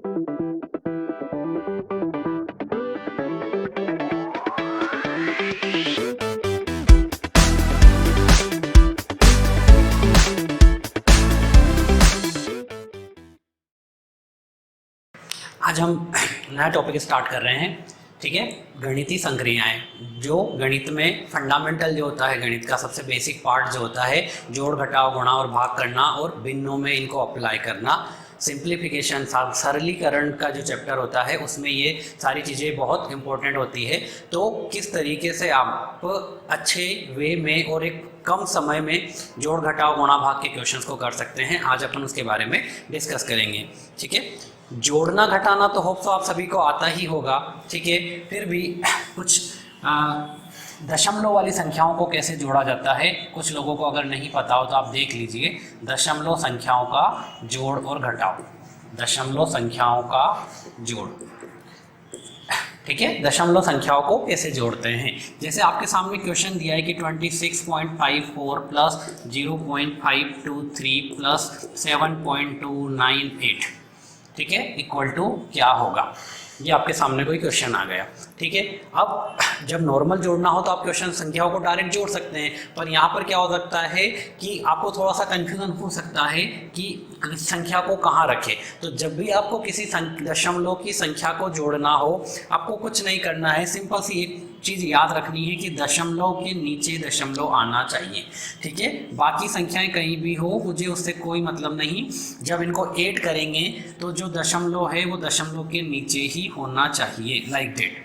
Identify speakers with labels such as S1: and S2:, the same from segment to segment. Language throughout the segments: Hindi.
S1: आज हम नया टॉपिक स्टार्ट कर रहे हैं, ठीक है। गणितीय संक्रियाएं, जो गणित में फंडामेंटल जो होता है, गणित का सबसे बेसिक पार्ट जो होता है, जोड़ घटाव गुणा और भाग करना और भिन्नों में इनको अप्लाई करना, सिंप्लीफिकेशन सरलीकरण का जो चैप्टर होता है उसमें ये सारी चीज़ें बहुत इंपॉर्टेंट होती है। तो किस तरीके से आप अच्छे वे में और एक कम समय में जोड़ घटाव गुणा भाग के क्वेश्चंस को कर सकते हैं, आज अपन उसके बारे में डिस्कस करेंगे, ठीक है। जोड़ना घटाना तो होप सो आप सभी को आता ही होगा, ठीक है। फिर भी कुछ दशमलव वाली संख्याओं को कैसे जोड़ा जाता है, कुछ लोगों को अगर नहीं पता हो तो आप देख लीजिए। दशमलव संख्याओं का जोड़ और घटाव, दशमलव संख्याओं का जोड़, ठीक है। दशमलव संख्याओं को कैसे जोड़ते हैं, जैसे आपके सामने क्वेश्चन दिया है कि 26.54 प्लस 0.523 प्लस 7.298, ठीक है, इक्वल टू क्या होगा। ये आपके सामने कोई क्वेश्चन आ गया, ठीक है। अब जब नॉर्मल जोड़ना हो तो आप क्वेश्चन संख्याओं को डायरेक्ट जोड़ सकते हैं, पर यहाँ पर क्या हो सकता है कि आपको थोड़ा सा कंफ्यूजन हो सकता है कि संख्या को कहाँ रखें। तो जब भी आपको किसी दशमलव की संख्या को जोड़ना हो, आपको कुछ नहीं करना है, सिंपल सी एक चीज़ याद रखनी है कि दशमलव के नीचे दशमलव आना चाहिए, ठीक है। बाकी संख्याएं कहीं भी हो, मुझे उससे कोई मतलब नहीं। जब इनको ऐड करेंगे तो जो दशमलव है वो दशमलव के नीचे ही होना चाहिए, लाइक दैट,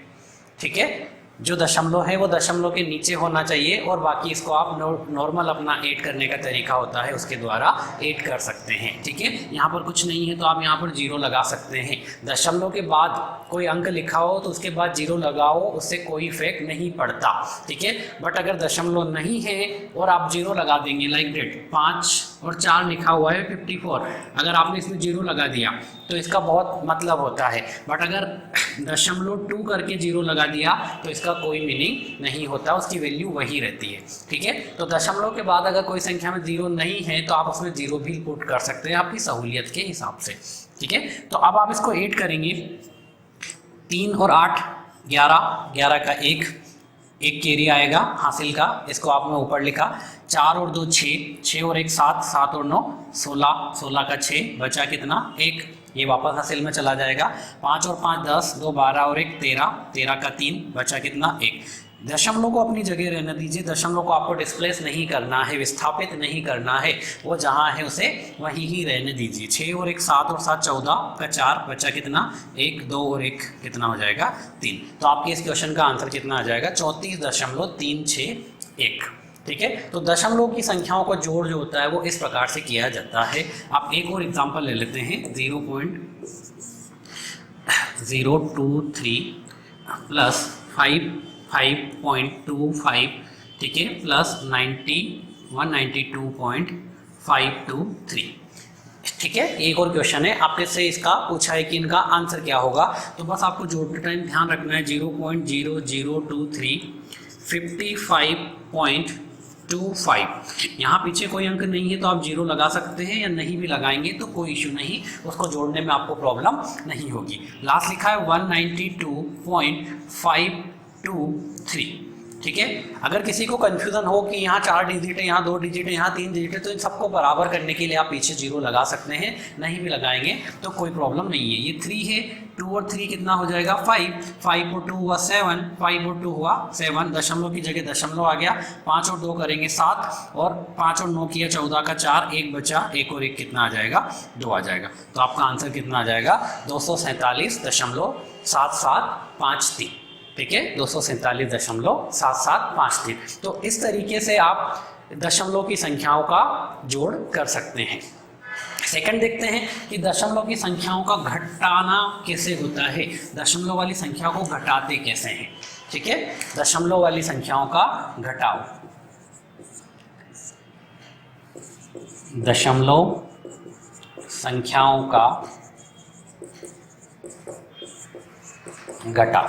S1: ठीक है। जो दशमलव है वो दशमलव के नीचे होना चाहिए और बाकी इसको आप नॉर्मल अपना ऐड करने का तरीका होता है, उसके द्वारा ऐड कर सकते हैं, ठीक है। यहाँ पर कुछ नहीं है तो आप यहाँ पर जीरो लगा सकते हैं। दशमलव के बाद कोई अंक लिखा हो तो उसके बाद जीरो लगाओ, उससे कोई इफेक्ट नहीं पड़ता, ठीक है। बट अगर दशमलव नहीं है और आप जीरो लगा देंगे, लाइक दैट 5 और 4 लिखा हुआ है 54, अगर आपने इसमें जीरो लगा दिया तो इसका बहुत मतलब होता है। बट अगर दशमलव 2 करके जीरो लगा दिया तो इसका कोई मीनिंग नहीं होता, उसकी वैल्यू वही रहती है, ठीक है। तो दशमलव के बाद अगर कोई संख्या में जीरो नहीं है तो आप उसमें जीरो भी पुट कर सकते हैं आपकी सहूलियत के हिसाब से, ठीक है। तो अब आप इसको ऐड करेंगे, 3 और 8 11, 11 का एक कैरी आएगा हासिल का, इसको आपने ऊपर लिखा। 4 और 2 6, 6 और 1 7, 7 और 9 16, 16 का 6, बचा कितना 1, ये वापस हासिल में चला जाएगा। 5 और 5 10, 2 12 और 1 13, 13 का 3, बचा कितना 1। दशमलव को अपनी जगह रहने दीजिए, दशमलव को आपको डिस्प्लेस नहीं करना है, विस्थापित नहीं करना है, वो जहाँ है उसे वहीं ही रहने दीजिए। 6 और 1 7 और 7 14 का 4, बचा कितना 1, 2 और 1 कितना हो जाएगा 3। तो आपके इस क्वेश्चन का आंसर कितना आ जाएगा 34.361, ठीक है। तो दशमलव की संख्याओं का जोड़ जो होता है वो इस प्रकार से किया जाता है। आप एक और एग्जांपल ले लेते हैं, 0.023 प्लस 5.25, ठीक है, प्लस 192.523, ठीक है। एक और क्वेश्चन है आपके से, इसका पूछा है कि इनका आंसर क्या होगा। तो बस आपको जोड़ते टाइम ध्यान रखना है 0.0023 55.25, यहाँ पीछे कोई अंक नहीं है तो आप जीरो लगा सकते हैं, या नहीं भी लगाएंगे तो कोई इश्यू नहीं, उसको जोड़ने में आपको प्रॉब्लम नहीं होगी। लास्ट लिखा है 192.523, ठीक है। अगर किसी को कंफ्यूजन हो कि यहाँ 4 डिजिट है, यहाँ 2 डिजिट है, यहाँ 3 डिजिट है, तो इन सबको बराबर करने के लिए आप पीछे जीरो लगा सकते हैं, नहीं भी लगाएंगे तो कोई प्रॉब्लम नहीं है। ये 3 है, 2 और 3 कितना हो जाएगा 5, 5 और 2 हुआ 7, 5 और 2 हुआ 7, दशमलव की जगह दशमलव आ गया। 5 और 2 करेंगे 7, और 5 और 9 किया 14 का 4, 1 बचा, 1 और 1 कितना आ जाएगा 2 आ जाएगा। तो आपका आंसर कितना आ जाएगा 247.7753, ठीक है, 247.7753। तो इस तरीके से आप दशमलव की संख्याओं का जोड़ कर सकते हैं। सेकंड देखते हैं कि दशमलव की संख्याओं का घटाना कैसे होता है, दशमलव वाली संख्या को घटाते कैसे हैं, ठीक है। दशमलव वाली संख्याओं का घटाव, दशमलव संख्याओं का घटाव,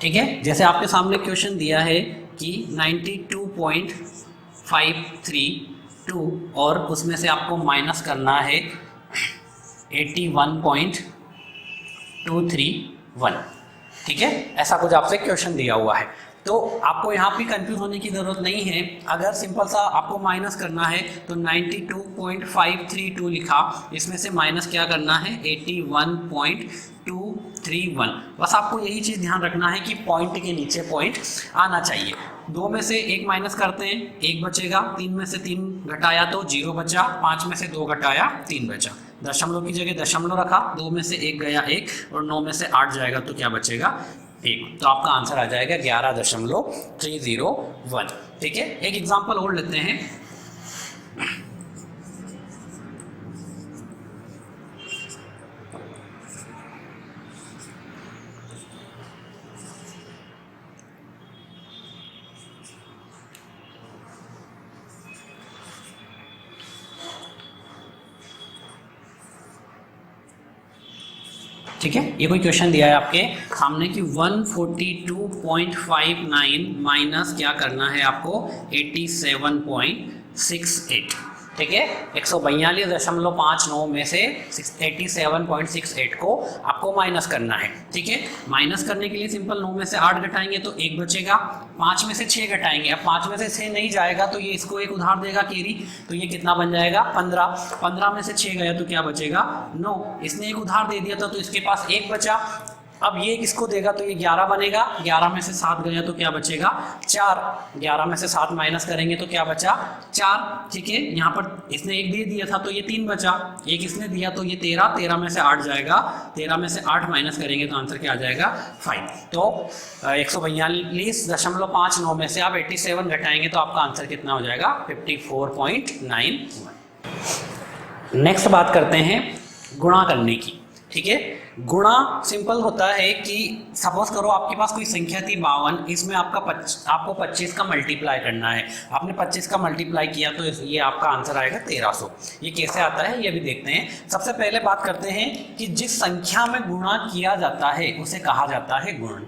S1: ठीक है। जैसे आपके सामने क्वेश्चन दिया है कि 92.532 और उसमें से आपको माइनस करना है 81.231। ठीक है, ऐसा कुछ आपसे क्वेश्चन दिया हुआ है। तो आपको यहाँ पे कंफ्यूज होने की ज़रूरत नहीं है। अगर सिंपल सा आपको माइनस करना है तो 92.532 लिखा, इसमें से माइनस क्या करना है 81.231। बस आपको यही चीज़ ध्यान रखना है कि पॉइंट के नीचे पॉइंट आना चाहिए। 2 में से 1 माइनस करते हैं, 1 बचेगा। 3 में से 3 घटाया तो 0 बचा। 5 में से 2 घटाया 3 बचा। दशमलव की जगह दशमलव रखा, 2 में से 1 गया 1 और 9 में से 8 जाएगा तो क्या बचेगा 1। तो आपका आंसर आ जाएगा 11.301। ठीक है, एक एग्जांपल और लेते हैं। ठीक है, ये कोई क्वेश्चन दिया है आपके सामने कि 142.59 माइनस क्या करना है आपको 87.68। ठीक है, 142.59 में से 87.68 को आपको माइनस करना है। ठीक है, माइनस करने के लिए सिंपल 9 में से 8 घटाएंगे तो 1 बचेगा। 5 में से 6 घटाएंगे, अब 5 में से 6 नहीं जाएगा तो ये इसको एक उधार देगा कैरी, तो ये कितना बन जाएगा 15। 15 में से 6 गया तो क्या बचेगा 9। इसने एक उधार दे दिया था तो इसके पास 1 बचा। अब ये किसको देगा तो ये 11 बनेगा। 11 में से 7 गया तो क्या बचेगा 4। 11 में से 7 माइनस करेंगे तो क्या बचा 4। ठीक है, यहाँ पर इसने 1 दे दिया था तो ये 3 बचा। 1 इसने दिया तो ये 13। 13 में से 8 जाएगा। 13 में से 8 माइनस करेंगे तो आंसर क्या आ जाएगा 5। तो 142.59 में से आप 87 घटाएंगे तो आपका आंसर कितना हो जाएगा 54.91। नेक्स्ट बात करते हैं गुणा करने की। ठीक है, गुणा सिंपल होता है कि सपोज करो आपके पास कोई संख्या थी 52, इसमें आपको 25 का मल्टीप्लाई करना है। आपने 25 का मल्टीप्लाई किया तो ये आपका आंसर आएगा 1300। ये कैसे आता है ये भी देखते हैं। सबसे पहले बात करते हैं कि जिस संख्या में गुणा किया जाता है उसे कहा जाता है गुण।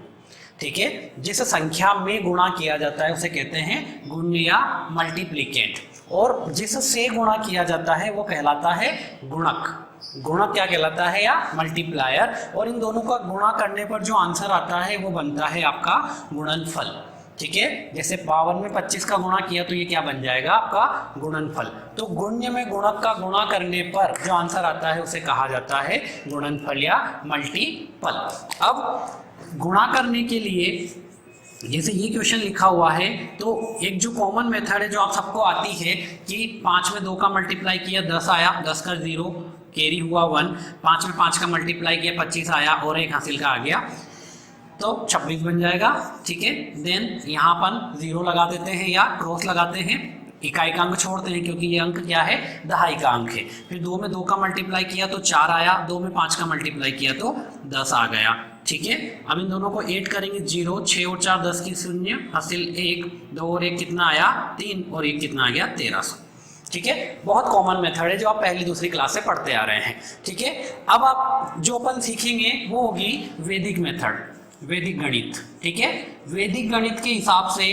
S1: ठीक है, जिस संख्या में गुणा किया जाता है उसे कहते हैं गुण या मल्टीप्लिकेंट, और जिससे गुणा किया जाता है वो कहलाता है गुणक। गुणक क्या कहलाता है या मल्टीप्लायर, और इन दोनों का गुणा करने पर जो आंसर आता है वो बनता है आपका गुणनफल। ठीक है, जैसे 52 में 25 का गुणा किया तो ये क्या बन जाएगा आपका गुणनफल। तो गुण्य में गुणक का गुणा करने पर जो आंसर आता है उसे कहा जाता है गुणनफल या मल्टीपल। अब गुणा करने के लिए जैसे ये क्वेश्चन लिखा हुआ है तो एक जो कॉमन मेथड है जो आप सबको आती है कि 5 में 2 का मल्टीप्लाई किया 10 आया, 10 का 0 कैरी हुआ 1। 5 में 5 का मल्टीप्लाई किया 25 आया और 1 हासिल का आ गया तो 26 बन जाएगा। ठीक है, देन यहाँ अपन 0 लगा देते हैं या क्रॉस लगाते हैं, इकाई का अंक छोड़ते हैं क्योंकि ये अंक क्या है दहाई का अंक है। फिर 2 में 2 का मल्टीप्लाई किया तो 4 आया, 2 में 5 का मल्टीप्लाई किया तो 10 आ गया। ठीक है, अब इन दोनों को ऐड करेंगे 0, 6 और 4 10 की 0 हासिल 1, 2 और 1 कितना आया 3 और 1 कितना आ गया 1300। ठीक है, बहुत कॉमन मेथड है जो आप पहली दूसरी क्लास से पढ़ते आ रहे हैं। ठीक है, अब आप जो अपन सीखेंगे वो होगी वैदिक मेथड, वैदिक गणित। ठीक है, वैदिक गणित के हिसाब से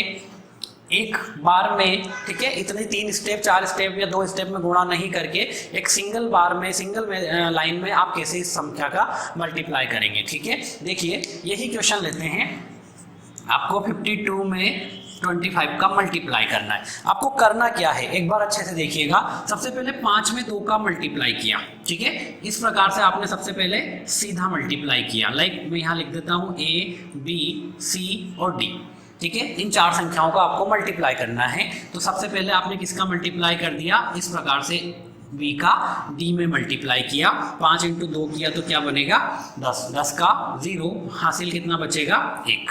S1: एक बार में, ठीक है, इतने 3 स्टेप 4 स्टेप या 2 स्टेप में गुणा नहीं करके एक सिंगल बार में सिंगल लाइन में आप कैसे इस संख्या का मल्टीप्लाई करेंगे। ठीक है, देखिए यही क्वेश्चन लेते हैं। आपको 52 में 25 का मल्टीप्लाई करना है। आपको करना क्या है एक बार अच्छे से देखिएगा। सबसे पहले 5 में 2 का मल्टीप्लाई किया। ठीक है, इस प्रकार से आपने सबसे पहले सीधा मल्टीप्लाई किया। लाइक मैं यहाँ लिख देता हूँ A, B, C और D। ठीक है, इन 4 संख्याओं का आपको मल्टीप्लाई करना है। तो सबसे पहले आपने किसका मल्टीप्लाई कर दिया, इस प्रकार से B का D में मल्टीप्लाई किया। 5 × 2 किया तो क्या बनेगा 10, 10 का 0 हासिल कितना बचेगा 1।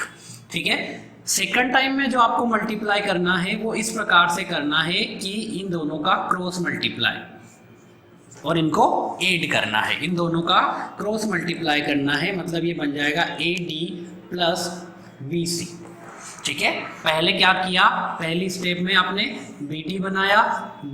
S1: ठीक है, सेकंड टाइम में जो आपको मल्टीप्लाई करना है वो इस प्रकार से करना है कि इन दोनों का क्रॉस मल्टीप्लाई और इनको ऐड करना है। इन दोनों का क्रॉस मल्टीप्लाई करना है, मतलब ये बन जाएगा AD + BC। ठीक है, पहले क्या किया, पहली स्टेप में आपने BD बनाया,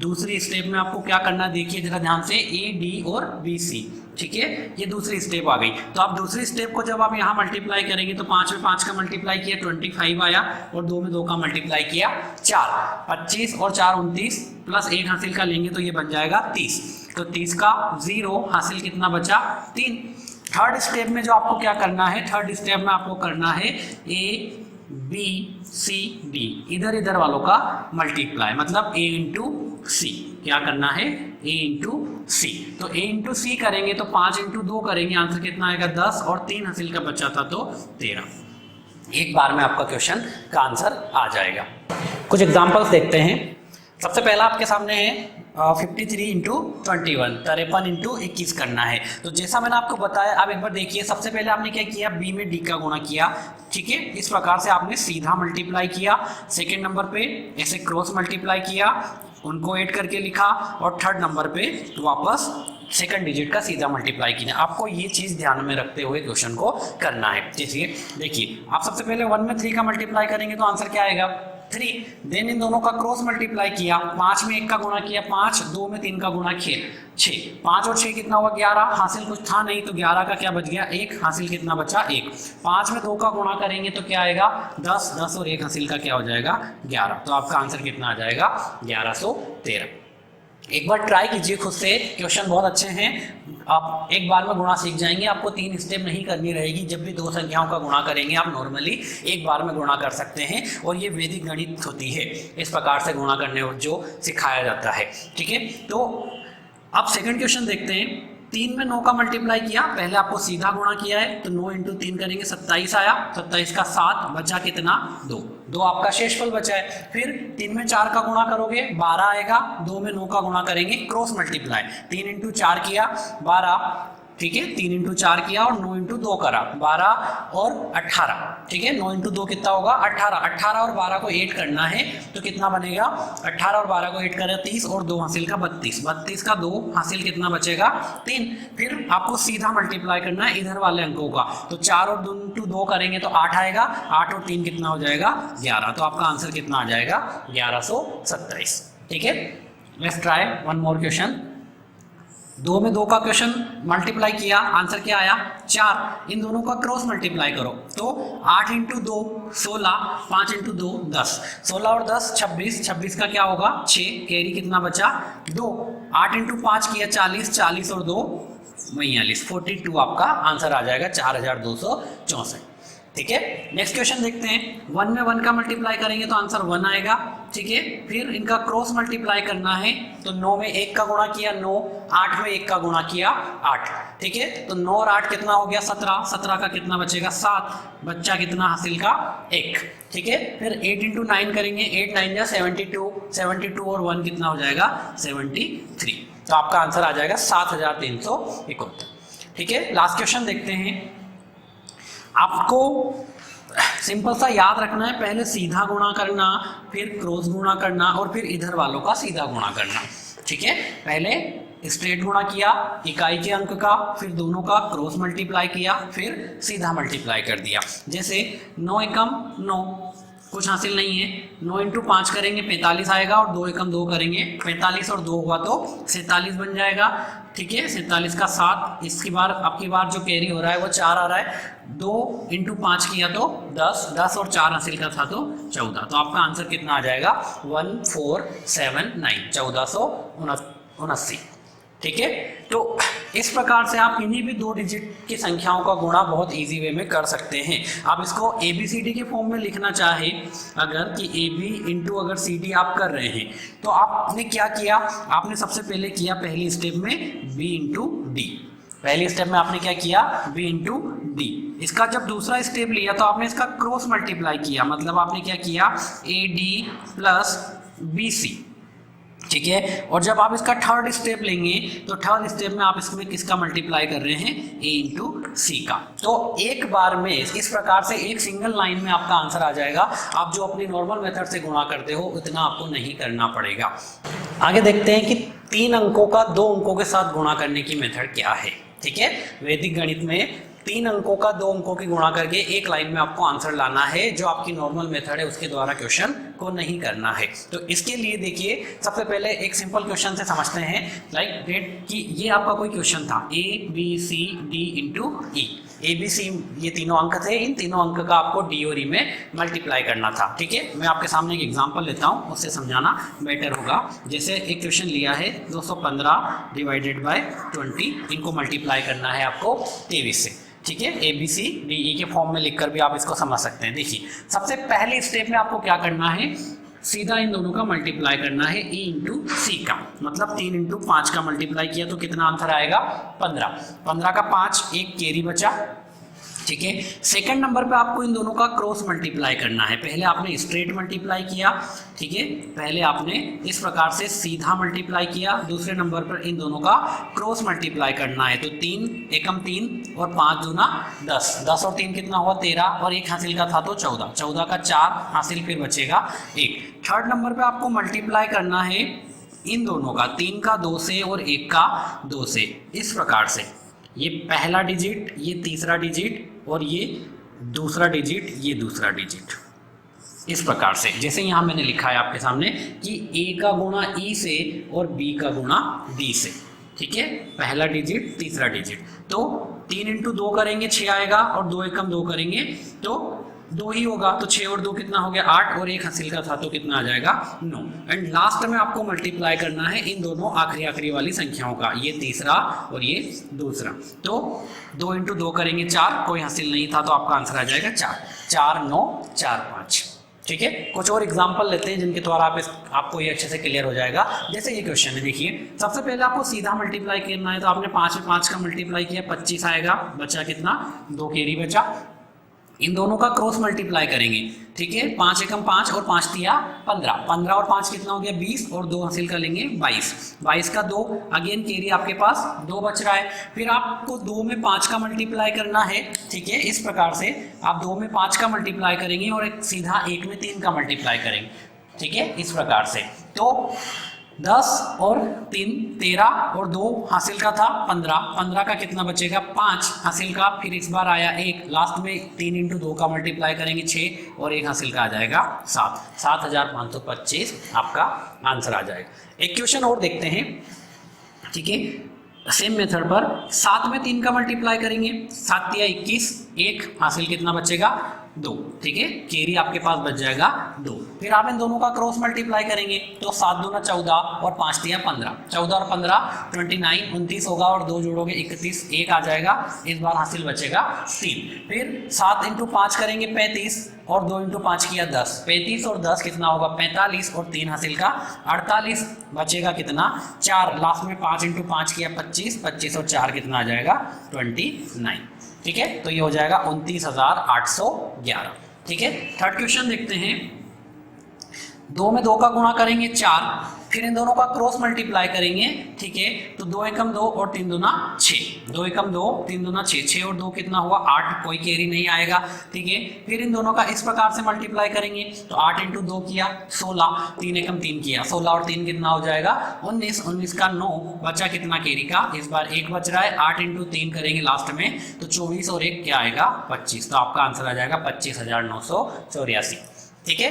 S1: दूसरी स्टेप में आपको क्या करना देखिए जरा ध्यान से, AD और BC। ठीक है, ये दूसरी स्टेप आ गई। तो आप दूसरी स्टेप को जब आप यहाँ मल्टीप्लाई करेंगे तो 5 में 5 का मल्टीप्लाई किया 25 आया और 2 में 2 का मल्टीप्लाई किया 4, 25 और 4 29 प्लस 1 हासिल का लेंगे तो ये बन जाएगा 30। तो 30 का 0 हासिल कितना बचा 3। थर्ड स्टेप में जो आपको क्या करना है, थर्ड स्टेप में आपको करना है A B C D, इधर इधर वालों का मल्टीप्लाई, मतलब A इंटू सी। क्या करना है, A इंटू सी। तो A इंटू सी करेंगे तो 5 इंटू 2 करेंगे, आंसर कितना आएगा 10, और 3 हासिल का बचा था तो 13। एक बार में आपका क्वेश्चन का आंसर आ जाएगा। कुछ एग्जांपल्स देखते हैं। सबसे पहला आपके सामने है 53 इंटू 21, 53 इंटू 21 करना है। तो जैसा मैंने आपको बताया, आप एक बार देखिए, सबसे पहले आपने क्या किया, बी में डी का गुणा किया, ठीक है। इस प्रकार से आपने सीधा मल्टीप्लाई किया। सेकेंड नंबर पे ऐसे क्रॉस मल्टीप्लाई किया, उनको ऐड करके लिखा, और थर्ड नंबर पे वापस सेकंड डिजिट का सीधा मल्टीप्लाई किया। आपको ये चीज़ ध्यान में रखते हुए क्वेश्चन को करना है। जैसे देखिए, आप सबसे पहले 1 में 3 का मल्टीप्लाई करेंगे तो आंसर क्या आएगा 3। देन इन दोनों का क्रॉस मल्टीप्लाई किया, 5 में 1 का गुणा किया 5, 2 में 3 का गुणा किया 6, 5 और 6 कितना हुआ 11, हासिल कुछ था नहीं तो 11 का क्या बच गया 1, हासिल कितना बचा 1। 5 में 2 का गुणा करेंगे तो क्या आएगा 10, 10 और 1 हासिल का क्या हो जाएगा 11। तो आपका आंसर कितना आ जाएगा 1113। एक बार ट्राई कीजिए खुद से, क्वेश्चन बहुत अच्छे हैं। आप एक बार में गुणा सीख जाएंगे, आपको 3 स्टेप नहीं करनी रहेगी। जब भी दो संख्याओं का गुणा करेंगे आप नॉर्मली एक बार में गुणा कर सकते हैं, और ये वैदिक गणित होती है, इस प्रकार से गुणा करने जो सिखाया जाता है, ठीक है। तो अब सेकंड क्वेश्चन देखते हैं। 3 में 9 का मल्टीप्लाई किया, पहले आपको सीधा गुणा किया है तो 9 इंटू 3 करेंगे 27 आया, 27 का 7 बचा कितना 2 आपका शेषफल बचा है। फिर 3 में 4 का गुणा करोगे 12 आएगा, 2 में 9 का गुणा करेंगे क्रॉस मल्टीप्लाई, 3 इंटू 4 किया 12, ठीक है, 3 इंटू 4 किया और 9 इंटू 2 करा 12 और 18, ठीक है। 9 इंटू 2 कितना होगा 18, 18 और 12 को ऐड करना है तो कितना बनेगा 18 और 12 को ऐड करें 30 और 2 हासिल का 32, 32 का 2 हासिल कितना बचेगा 3। फिर आपको सीधा मल्टीप्लाई करना है इधर वाले अंकों का, तो 4 और 2 इंटू 2 करेंगे तो 8 आएगा, 8 और 3 कितना हो जाएगा 11। तो आपका आंसर कितना आ जाएगा 1127, ठीक है। Let's try one more question. 2 में 2 का क्वेश्चन मल्टीप्लाई किया, आंसर क्या आया 4। इन दोनों का क्रॉस मल्टीप्लाई करो तो 8 इंटू 2 16, 5 इंटू 2 10, 16 और 10 26, 26 का क्या होगा 6, कैरी कितना बचा 2, 8 इंटू 5 किया 40, 40 और 2 42, 42 आपका आंसर आ जाएगा 4264, ठीक है। नेक्स्ट क्वेश्चन देखते हैं। 1 में 1 का मल्टीप्लाई करेंगे तो आंसर 1 आएगा, ठीक है। फिर इनका क्रॉस मल्टीप्लाई करना है तो 9 में 1 का गुणा किया 9, 8 में 1 का गुणा किया 8, ठीक है। तो 9 और 8 कितना हो गया 17, 17 का कितना बचेगा 7, बच्चा कितना हासिल का 1, ठीक है। फिर 8 इंटू 9 करेंगे, 8 9 जा 72, 72 और 1 कितना हो जाएगा 73। तो आपका आंसर आ जाएगा 7371, ठीक है। लास्ट क्वेश्चन देखते हैं। आपको सिंपल सा याद रखना है, पहले सीधा गुणा करना, फिर क्रॉस गुणा करना और फिर इधर वालों का सीधा गुणा करना, ठीक है। पहले स्ट्रेट गुणा किया इकाई के अंक का, फिर दोनों का क्रॉस मल्टीप्लाई किया, फिर सीधा मल्टीप्लाई कर दिया। जैसे 9 एकम 9, कुछ हासिल नहीं है, 9 इंटू 5 करेंगे 45 आएगा, और 2 एकम 2 करेंगे 45 और 2 हुआ तो 47 बन जाएगा, ठीक है। 47 का 7, इसकी बार आपकी बार जो कैरी हो रहा है वो 4 आ रहा है, 2 इंटू 5 किया तो 10, 10 और 4 हासिल का था तो 14। तो आपका आंसर कितना आ जाएगा 1479, 1479, ठीक है। तो इस प्रकार से आप किन्हीं भी 2 डिजिट की संख्याओं का गुणा बहुत इजी वे में कर सकते हैं। आप इसको ABCD के फॉर्म में लिखना चाहे अगर कि AB इंटू अगर CD आप कर रहे हैं तो आपने क्या किया, आपने सबसे पहले किया पहली स्टेप में B इंटू D, पहली स्टेप में आपने क्या किया B इंटू D। इसका जब दूसरा स्टेप लिया तो आपने इसका क्रॉस मल्टीप्लाई किया, मतलब आपने क्या किया AD प्लस BC, ठीक है। और जब आप इसका थर्ड स्टेप लेंगे तो थर्ड स्टेप में आप इसमें किसका मल्टीप्लाई कर रहे हैं A इंटू C का। तो एक बार में इस प्रकार से एक सिंगल लाइन में आपका आंसर आ जाएगा। आप जो अपनी नॉर्मल मेथड से गुणा करते हो उतना आपको नहीं करना पड़ेगा। आगे देखते हैं कि 3 अंकों का 2 अंकों के साथ गुणा करने की मेथड क्या है, ठीक है। वैदिक गणित में 3 अंकों का 2 अंकों की गुणा करके एक लाइन में आपको आंसर लाना है, जो आपकी नॉर्मल मेथड है उसके द्वारा क्वेश्चन को नहीं करना है। तो इसके लिए देखिए सबसे पहले एक सिंपल क्वेश्चन से समझते हैं, लाइक कि ये आपका कोई क्वेश्चन था ABCD इंटू ई। ABC ये तीनों अंक थे, इन तीनों अंक का आपको D और E में मल्टीप्लाई करना था। ठीक है, मैं आपके सामने एक एग्जांपल लेता हूँ, उससे समझाना बेटर होगा। जैसे एक क्वेश्चन लिया है 215 डिवाइडेड बाय 20, इनको मल्टीप्लाई करना है आपको 23 से। ठीक है, ABCDE के फॉर्म में लिखकर भी आप इसको समझ सकते हैं। देखिए सबसे पहले स्टेप में आपको क्या करना है, सीधा इन दोनों का मल्टीप्लाई करना है E इंटू सी का, मतलब 3 इंटू 5 का मल्टीप्लाई किया तो कितना आंसर आएगा 15। 15 का 5, एक कैरी बचा। ठीक है, सेकंड नंबर पे आपको इन दोनों का क्रॉस मल्टीप्लाई करना है। पहले आपने स्ट्रेट मल्टीप्लाई किया, ठीक है, पहले आपने इस प्रकार से सीधा मल्टीप्लाई किया, दूसरे नंबर पर इन दोनों का क्रॉस मल्टीप्लाई करना है। तो 3 एकम 3 और 5 दूना 10, 10 और 3 कितना हुआ 13, और एक हासिल का था तो 14, 14 का 4 हासिल, फिर बचेगा 1। थर्ड नंबर पे आपको मल्टीप्लाई करना है इन दोनों का, 3 का 2 से और 1 का 2 से, इस प्रकार से। ये पहला डिजिट, ये तीसरा डिजिट, और ये दूसरा डिजिट, ये दूसरा डिजिट, इस प्रकार से। जैसे यहाँ मैंने लिखा है आपके सामने कि A का गुणा E से और B का गुणा D से। ठीक है, पहला डिजिट तीसरा डिजिट, तो 3 इंटू 2 करेंगे 6 आएगा, और 2 एकम 2 करेंगे तो 2 ही होगा। तो 6 और 2 कितना हो गया 8, और एक हासिल का था तो कितना आ जाएगा 9। एंड लास्ट में आपको मल्टीप्लाई करना है इन दोनों आखिरी वाली संख्याओं का, ये तीसरा और ये दूसरा। तो 2 इंटू 2 करेंगे 4, कोई हासिल नहीं था तो आपका आंसर आ जाएगा 4। 4 9 4 5। ठीक है, कुछ और एग्जाम्पल लेते हैं जिनके द्वारा आपको ये अच्छे से क्लियर हो जाएगा। जैसे ये क्वेश्चन है, देखिए सबसे पहले आपको सीधा मल्टीप्लाई करना है, तो आपने 5 में 5 का मल्टीप्लाई किया, 25 आएगा, बचा कितना 2 कैरी बचा। इन दोनों का क्रॉस मल्टीप्लाई करेंगे। ठीक है, 5 एकम 5 और 5 तिया 15, 15 और 5 कितना हो गया 20, और 2 हासिल कर लेंगे 22, 22 का 2, अगेन कैरी आपके पास 2 बच रहा है। फिर आपको 2 में 5 का मल्टीप्लाई करना है। ठीक है, इस प्रकार से आप 2 में 5 का मल्टीप्लाई करेंगे और एक सीधा 1 में 3 का मल्टीप्लाई करेंगे। ठीक है, इस प्रकार से। तो 10 और 3 13, और 2 हासिल का था 15, 15 का कितना बचेगा 5 हासिल का, फिर इस बार आया 1, लास्ट में 3 इंटू 2 का मल्टीप्लाई करेंगे 6, और 1 हासिल का आ जाएगा 7, 7525 आपका आंसर आ जाएगा। एक क्वेश्चन और देखते हैं। ठीक है, सेम मेथड पर 7 में 3 का मल्टीप्लाई करेंगे, 7 तिया 21, 1 हासिल कितना बचेगा 2। ठीक है, कैरी आपके पास बच जाएगा 2। फिर आप इन दोनों का क्रॉस मल्टीप्लाई करेंगे, तो 7 दूना 14 और 5 तिया 15, 14 और 15 29, 29 होगा, और 2 जोड़ोगे 31, 1 आ जाएगा, इस बार हासिल बचेगा 3। फिर 7 इंटू 5 करेंगे 35, और 2 इंटू 5 किया 10, 35 और 10 कितना होगा 45, और 3 हासिल का 48, बचेगा कितना 4, लास्ट में 5 इंटू 5 किया 25, 25 और 4 कितना आ जाएगा 29। ठीक है, तो ये हो जाएगा 29,811। ठीक है, थर्ड क्वेश्चन देखते हैं। 2 में 2 का गुणा करेंगे 4, फिर इन दोनों का क्रॉस मल्टीप्लाई करेंगे। ठीक है, तो 2 एकम 2 और 3 दूना 6, 2 एकम 2 3 दूना 6, 6 और 2 कितना हुआ 8, कोई कैरी नहीं आएगा। ठीक है, फिर इन दोनों का इस प्रकार से मल्टीप्लाई करेंगे, तो 8 इंटू 2 किया 16, 3 एकम 3 किया 16, और 3 कितना हो जाएगा 19, 19 का 9, बचा कितना कैरी का, इस बार 1 बच रहा है, 8 इंटू 3 करेंगे लास्ट में, तो 24 और 1 क्या आएगा 25, तो आपका आंसर आ जाएगा 25,984। ठीक है,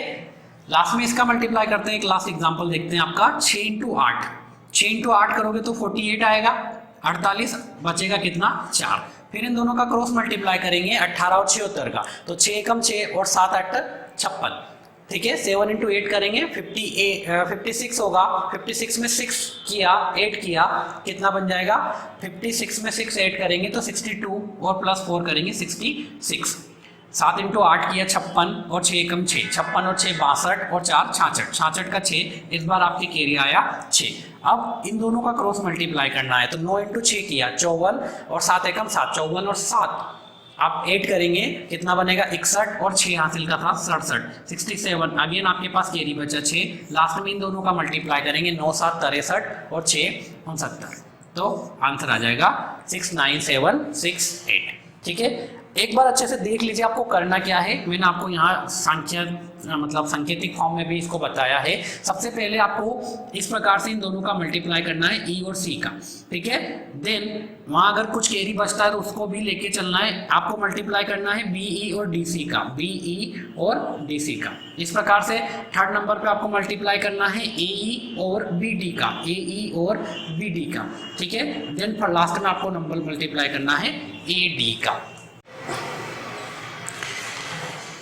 S1: लास्ट में इसका मल्टीप्लाई करते हैं। एक लास्ट एग्जांपल देखते हैं आपका 6 इंटू 8, 6 इंटू 8 करोगे तो 48 आएगा, 48 बचेगा कितना 4। फिर इन दोनों का क्रॉस मल्टीप्लाई करेंगे 18 और 76 का, तो 6 एकम 6 और 7 8 56। ठीक है, 7 इंटू 8 करेंगे 56 होगा, 56 में 6 किया 8 किया, कितना बन जाएगा 56 में 6 8 करेंगे तो 62, और प्लस 4 करेंगे 66। 7 इंटू 8 किया 56, और 6 एकम 6, 56 और 6 62, और 4 66, 66 का 6, इस बार आपकी कैरी आया 6। अब इन दोनों का क्रॉस मल्टीप्लाई करना है, तो 9 इंटू 6 किया 54, और 7 एकम 7, 54 और 7 आप 8 करेंगे, कितना बनेगा 61, और 6 हासिल का था 67, 67। अगेन आपके पास कैरी बचा 6, लास्ट में इन दोनों का मल्टीप्लाई करेंगे, 9 7 63, और 6 69, तो आंसर आ जाएगा 69768। ठीक है, एक बार अच्छे से देख लीजिए आपको करना क्या है। मैंने आपको यहाँ सांकेतिक फॉर्म में भी इसको बताया है। सबसे पहले आपको इस प्रकार से इन दोनों का मल्टीप्लाई करना है, ई और सी का, ठीक है। देन वहाँ अगर कुछ कैरी बचता है तो उसको भी लेके चलना है। आपको मल्टीप्लाई करना है बीई और डीसी का, बीई और डीसी का। इस प्रकार से थर्ड नंबर पे आपको मल्टीप्लाई करना है एई और बीडी का, एई और बीडी का, ठीक है। देन फॉर लास्ट में आपको नंबर मल्टीप्लाई करना है एडी का।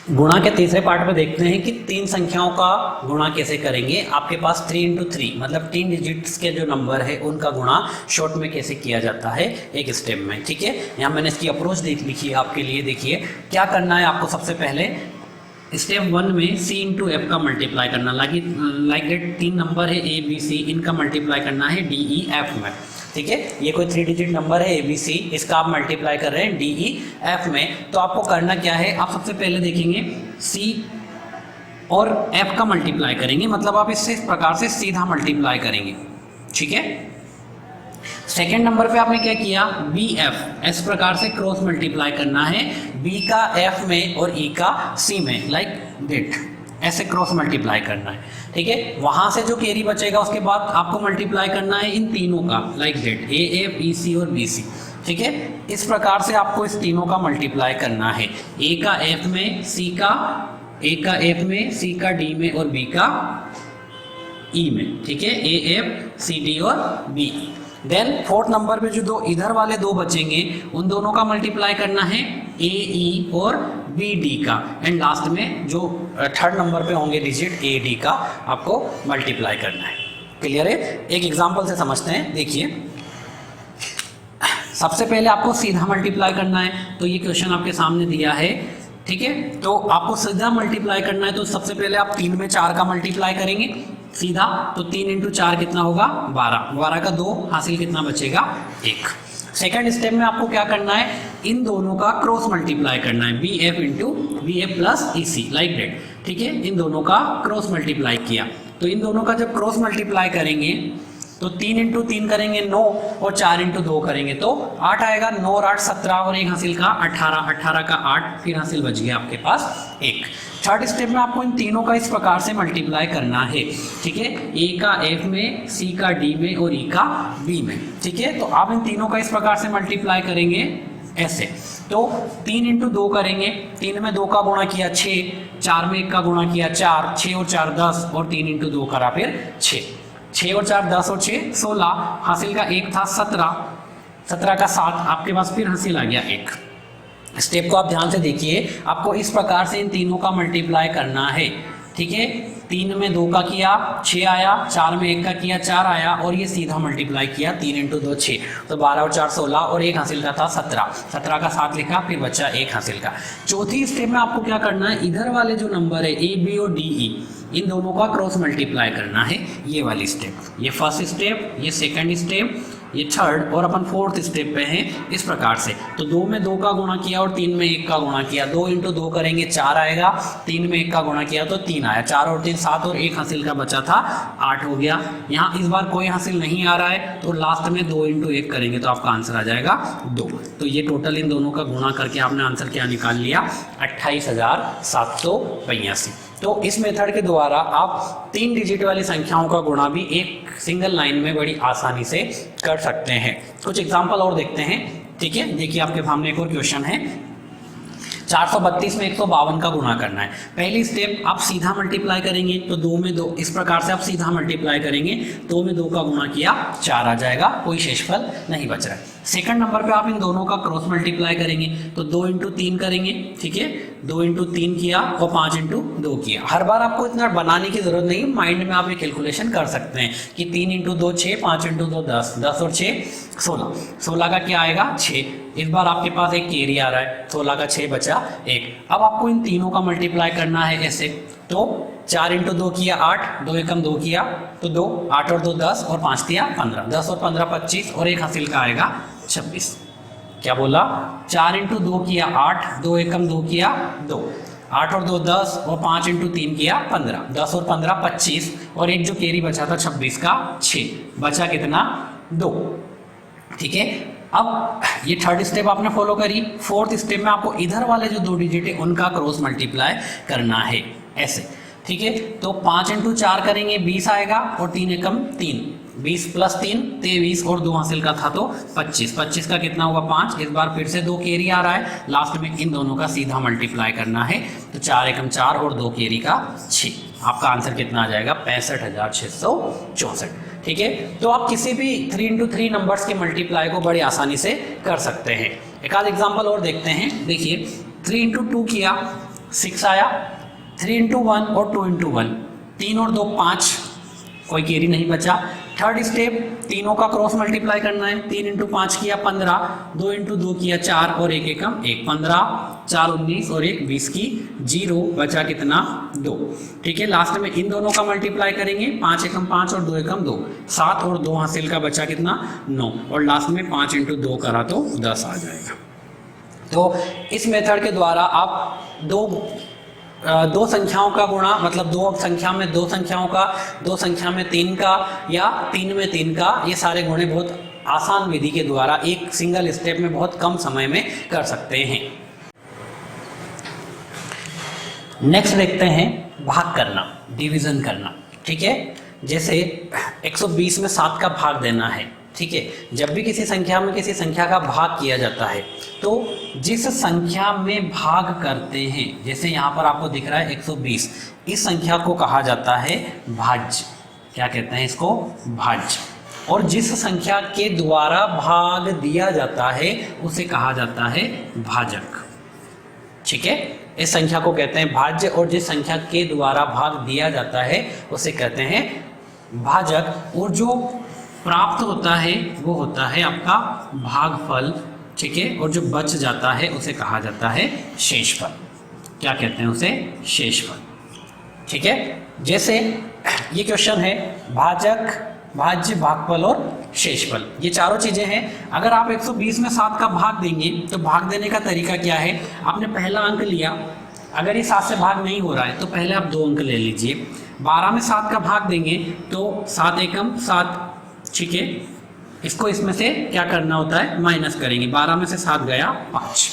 S1: गुणा के तीसरे पार्ट में देखते हैं कि तीन संख्याओं का गुणा कैसे करेंगे। आपके पास 3 × 3 मतलब 3 डिजिट्स के जो नंबर है उनका गुणा शॉर्ट में कैसे किया जाता है एक स्टेप में, ठीक है। यहाँ मैंने इसकी अप्रोच लिखी है आपके लिए। देखिए क्या करना है आपको। सबसे पहले स्टेप 1 में C × F का मल्टीप्लाई करना, लाइक दैट 3 नंबर है A B C, इनका मल्टीप्लाई करना है D E F में, ठीक है। ये कोई 3 डिजिट नंबर है ABC, इसका आप मल्टीप्लाई कर रहे हैं DEF में। तो आपको करना क्या है, आप सबसे पहले देखेंगे C और F का मल्टीप्लाई करेंगे, मतलब आप इससे इस प्रकार से सीधा मल्टीप्लाई करेंगे, ठीक है। सेकेंड नंबर पे आपने क्या किया, BF इस प्रकार से क्रॉस मल्टीप्लाई करना है, B का F में और E का C में, लाइक दैट, ऐसे क्रॉस मल्टीप्लाई करना है, ठीक है। वहां से जो कैरी बचेगा उसके बाद आपको मल्टीप्लाई करना है इन तीनों का, लाइक दैट AF EC और BC, ठीक है। इस प्रकार से आपको इस तीनों का मल्टीप्लाई करना है, A का F में, A का F में, C का D में और B का E में, ठीक है। AF CD और BE। देन फोर्थ नंबर पे जो दो इधर वाले दो बचेंगे उन दोनों का मल्टीप्लाई करना है AE और BD का, एंड लास्ट में जो थर्ड नंबर पे होंगे डिजिट AD का आपको मल्टीप्लाई करना है। क्लियर है? एक एग्जांपल से समझते हैं। देखिए सबसे पहले आपको सीधा मल्टीप्लाई करना है, तो ये क्वेश्चन आपके सामने दिया है, ठीक है। तो आपको सीधा मल्टीप्लाई करना है, तो सबसे पहले आप 3 में 4 का मल्टीप्लाई करेंगे सीधा, तो 3 × 4 कितना होगा 12, 12 का 2 हासिल कितना बचेगा 1। सेकंड स्टेप में आपको क्या करना है, इन दोनों का क्रॉस मल्टीप्लाई करना है, BF × BF plus EC, like that, ठीक है। इन दोनों का क्रॉस मल्टीप्लाई किया, तो इन दोनों का जब क्रॉस मल्टीप्लाई करेंगे तो 3 × 3 करेंगे 9 और 4 × 2 करेंगे तो 8 आएगा। 9 और 8 17 और 1 हासिल का 18, 18 का 8, फिर हासिल बच गया आपके पास 1। थर्ड स्टेप में आपको इन तीनों का इस प्रकार से मल्टीप्लाई करना है, ठीक है। A का F में, C का D में और E का B में, ठीक है। तो आप इन तीनों का इस प्रकार से मल्टीप्लाई करेंगे ऐसे, तो 3 × 2 करेंगे, 3 में 2 का गुणा किया 6, 4 में 1 का गुणा किया 4, 6 और 4 10 और 3 × 2 करा फिर 6, 6 और 4 10 और 6 16, हासिल का 1 था 17, 17 का 7, आपके पास फिर हासिल आ गया 1। स्टेप को आप ध्यान से देखिए, आपको इस प्रकार से इन तीनों का मल्टीप्लाई करना है, ठीक है। 3 में 2 का किया 6 आया, 4 में 1 का किया 4 आया और ये सीधा मल्टीप्लाई किया 3 × 2 6, तो 12 और 4 16 और 1 हासिल का था 17, 17 का 7 लिखा, फिर बच्चा 1 हासिल का। चौथी स्टेप में आपको क्या करना है, इधर वाले जो नंबर है A B और DE इन दोनों का क्रॉस मल्टीप्लाई करना है, ये वाली स्टेप, ये फर्स्ट स्टेप, ये सेकंड स्टेप, ये थर्ड और अपन फोर्थ स्टेप पे हैं इस प्रकार से। तो 2 में 2 का गुणा किया और 3 में 1 का गुणा किया, 2 × 2 करेंगे 4 आएगा, 3 में 1 का गुणा किया तो 3 आया, 4 और 3 7 और 1 हासिल का बचा था 8 हो गया। यहाँ इस बार कोई हासिल नहीं आ रहा है तो लास्ट में 2 × 1 करेंगे तो आपका आंसर आ जाएगा 2। तो ये टोटल इन दोनों का गुणा करके आपने आंसर क्या निकाल लिया 28,782। तो इस मेथड के द्वारा आप 3 डिजिट वाली संख्याओं का गुणा भी एक सिंगल लाइन में बड़ी आसानी से कर सकते हैं। कुछ एग्जांपल और देखते हैं, ठीक है। देखिए आपके सामने एक और क्वेश्चन है, 432 में 152 का गुणा करना है। पहली स्टेप आप सीधा मल्टीप्लाई करेंगे, तो 2 में 2 इस प्रकार से आप सीधा मल्टीप्लाई करेंगे, 2 में 2 का गुणा किया 4 आ जाएगा, कोई शेषफल नहीं बच रहा है। सेकंड नंबर पे आप इन दोनों का क्रॉस मल्टीप्लाई करेंगे, तो 2 × 3 करेंगे, ठीक है। 2 × 3 किया और 5 × 2 किया। हर बार आपको इतना बनाने की जरूरत नहीं, माइंड में आप ये कैलकुलेशन कर सकते हैं कि 3 × 2 6, 5 × 2 10, 10 और 6 16, 16 का क्या आएगा 6। इस बार आपके पास एक कैरी आ रहा है, 16 का 6 बचा 1। अब आपको इन तीनों का मल्टीप्लाई करना है ऐसे, तो 4 × 2 किया 8, 2 × 2 किया तो 2, 8 और 2 10 और 5 दिया 15, 10 और 15 25 और 1 हासिल का आएगा 26। क्या बोला, 4 × 2 किया 8, 2 × 2 किया 2, 8 और 2 10 और 5 × 3 किया 15, 10 और 15 25 और एक जो कैरी बचा था 26 का 6, बचा कितना 2, ठीक है। अब ये थर्ड स्टेप आपने फॉलो करी। फोर्थ स्टेप में आपको इधर वाले जो 2 डिजिट है उनका क्रॉस मल्टीप्लाई करना है ऐसे, ठीक है। तो 5 × 4 करेंगे 20 आएगा और 3 एकम 3, 20 + 3 23 और 2 हासिल का था तो 25, 25 का कितना हुआ 5। इस बार फिर से 2 कैरी आ रहा है, लास्ट में इन दोनों का सीधा मल्टीप्लाई करना है। तो 4 एकम 4 और 2 कैरी का 6। आपका आंसर कितना आ जाएगा 65,664, ठीक है। तो आप किसी भी 3 × 3 नंबर्स के मल्टीप्लाई को बड़ी आसानी से कर सकते हैं। एक आध एग्जाम्पल और देखते हैं। देखिए 3 × 2 किया 6 आया, 3 × 1 और 2 × 1, 3 और 2 5, कोई कैरी नहीं बचा। थर्ड स्टेप तीनों का क्रॉस मल्टीप्लाई करना है। 3 × 5 किया 15, 2 × 2 किया 4 और 1 एकम 1, 15, 4 19 और 1 20 की 0, बचा कितना 2, ठीक है। लास्ट में इन दोनों का मल्टीप्लाई करेंगे, 5 एकम 5 और 2 एकम 2, 7 और 2 हासिल का बचा कितना 9 और लास्ट में 5 × 2 करा तो 10 आ जाएगा। तो इस मेथड के द्वारा आप दो संख्याओं का गुणा, मतलब 2 संख्या में 2 संख्याओं का, 2 संख्या में 3 का या 3 में 3 का, ये सारे गुणे बहुत आसान विधि के द्वारा एक सिंगल स्टेप में बहुत कम समय में कर सकते हैं। नेक्स्ट देखते हैं भाग करना, डिवीजन करना, ठीक है। जैसे 120 में 7 का भाग देना है, ठीक है। जब भी किसी संख्या में किसी संख्या का भाग किया जाता है तो जिस संख्या में भाग करते हैं, जैसे यहाँ पर आपको दिख रहा है 120, इस संख्या को कहा जाता है भाज्य। क्या कहते हैं इसको? भाज्य। और जिस संख्या के द्वारा भाग दिया जाता है उसे कहा जाता है भाजक, ठीक है। इस संख्या को कहते हैं भाज्य और जिस संख्या के द्वारा भाग दिया जाता है उसे कहते हैं भाजक। और जो प्राप्त होता है वो होता है आपका भागफल, ठीक है। और जो बच जाता है उसे कहा जाता है शेषफल। क्या कहते हैं उसे? शेषफल, ठीक है। जैसे ये क्वेश्चन है भाजक, भाज्य, भागफल और शेषफल, ये चारों चीजें हैं। अगर आप 120 में 7 का भाग देंगे तो भाग देने का तरीका क्या है? आपने पहला अंक लिया, अगर ये 7 से भाग नहीं हो रहा है तो पहले आप 2 अंक ले लीजिए। 12 में 7 का भाग देंगे तो 7 एकम 7, ठीक है। इसको इसमें से क्या करना होता है? माइनस करेंगे। 12 में से 7 गया 5।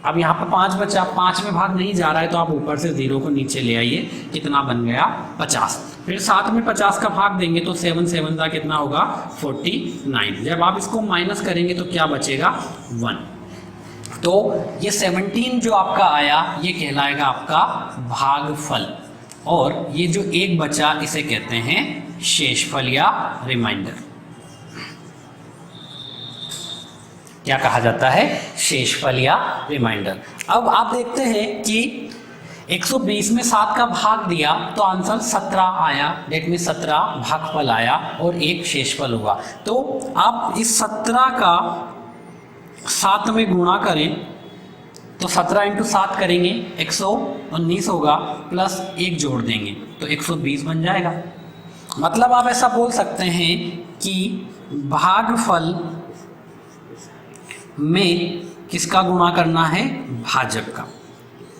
S1: अब यहाँ पर 5 बचा, 5 में भाग नहीं जा रहा है तो आप ऊपर से 0 को नीचे ले आइए, कितना बन गया 50। फिर 7 में 50 का भाग देंगे तो 7 7 का कितना होगा 49। जब आप इसको माइनस करेंगे तो क्या बचेगा 1। तो ये 17 जो आपका आया ये कहलाएगा आपका भागफल, और ये जो एक बचा इसे कहते हैं शेषफल या रिमाइंडर। क्या कहा जाता है? शेषफल या रिमाइंडर। अब आप देखते हैं कि 120 में 7 का भाग दिया तो आंसर 17 आया, डेट में 17 भागफल आया और 1 शेषफल हुआ। तो आप इस 17 का 7 में गुणा करें तो 17 × 7 करेंगे 119 होगा, प्लस 1 जोड़ देंगे तो 120 बन जाएगा। मतलब आप ऐसा बोल सकते हैं कि भागफल में किसका गुणा करना है? भाजक का।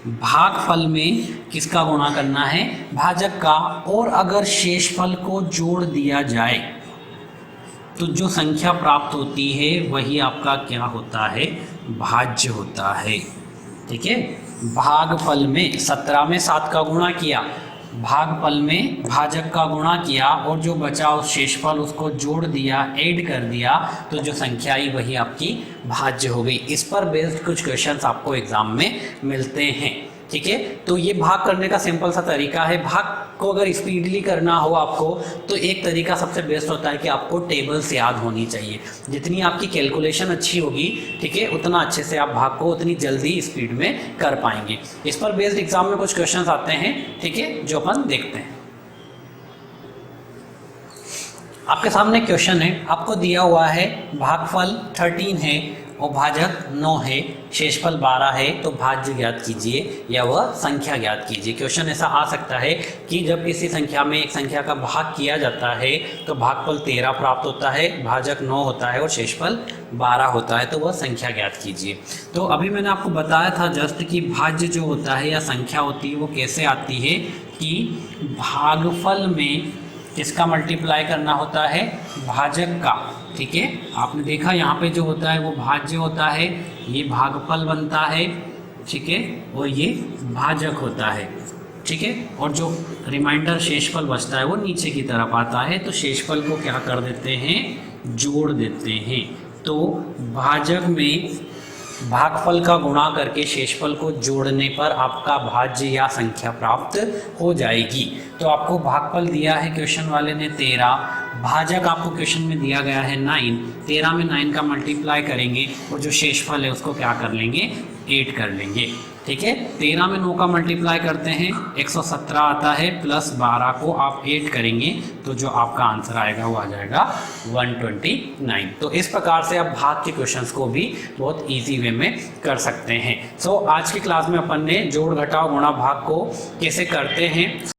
S1: भागफल में किसका गुणा करना है? भाजक का। और अगर शेषफल को जोड़ दिया जाए तो जो संख्या प्राप्त होती है वही आपका क्या होता है? भाज्य होता है, ठीक है। भागफल में 17 में 7 का गुणा किया, भागफल में भाजक का गुणा किया और जो बचा उस शेषफल उसको जोड़ दिया, ऐड कर दिया, तो जो संख्या आई वही आपकी भाज्य हो गई। इस पर बेस्ड कुछ क्वेश्चंस आपको एग्जाम में मिलते हैं, ठीक है। तो ये भाग करने का सिंपल सा तरीका है। भाग को अगर स्पीडली करना हो आपको तो एक तरीका सबसे बेस्ट होता है कि आपको टेबल्स याद होनी चाहिए। जितनी आपकी कैलकुलेशन अच्छी होगी, ठीक है, उतना अच्छे से आप भाग को उतनी जल्दी स्पीड में कर पाएंगे। इस पर बेस्ड एग्जाम में कुछ क्वेश्चंस आते हैं, ठीक है, जो अपन देखते हैं। आपके सामने क्वेश्चन है, आपको दिया हुआ है भागफल 13 है और भाजक 9 है, शेषफल 12 है, तो भाज्य ज्ञात कीजिए या वह संख्या ज्ञात कीजिए। क्वेश्चन ऐसा आ सकता है कि जब किसी संख्या में एक संख्या का भाग किया जाता है तो भागफल 13 प्राप्त होता है, भाजक 9 होता है और शेषफल 12 होता है, तो वह संख्या ज्ञात कीजिए। तो अभी मैंने आपको बताया था जस्ट कि भाज्य जो होता है या संख्या होती है वो कैसे आती है कि भागफल में किसका मल्टीप्लाई करना होता है? भाजक का। ठीक है, आपने देखा यहाँ पे जो होता है वो भाज्य होता है, ये भागफल बनता है, ठीक है, और ये भाजक होता है, ठीक है, और जो रिमाइंडर शेषफल बचता है वो नीचे की तरफ आता है। तो शेषफल को क्या कर देते हैं, जोड़ देते हैं। तो भाजक में भागफल का गुणा करके शेषफल को जोड़ने पर आपका भाज्य या संख्या प्राप्त हो जाएगी। तो आपको भागफल दिया है क्वेश्चन वाले ने 13, भाजक आपको क्वेश्चन में दिया गया है 9, 13 में 9 का मल्टीप्लाई करेंगे और जो शेषफल है उसको क्या कर लेंगे, 8 कर लेंगे, ठीक है। 13 में 9 का मल्टीप्लाई करते हैं 117 आता है, प्लस 12 को आप 8 करेंगे तो जो आपका आंसर आएगा वो आ जाएगा 129। तो इस प्रकार से आप भाग के क्वेश्चंस को भी बहुत इजी वे में कर सकते हैं। सो आज की क्लास में अपन ने जोड़ घटाव गुणा भाग को कैसे करते हैं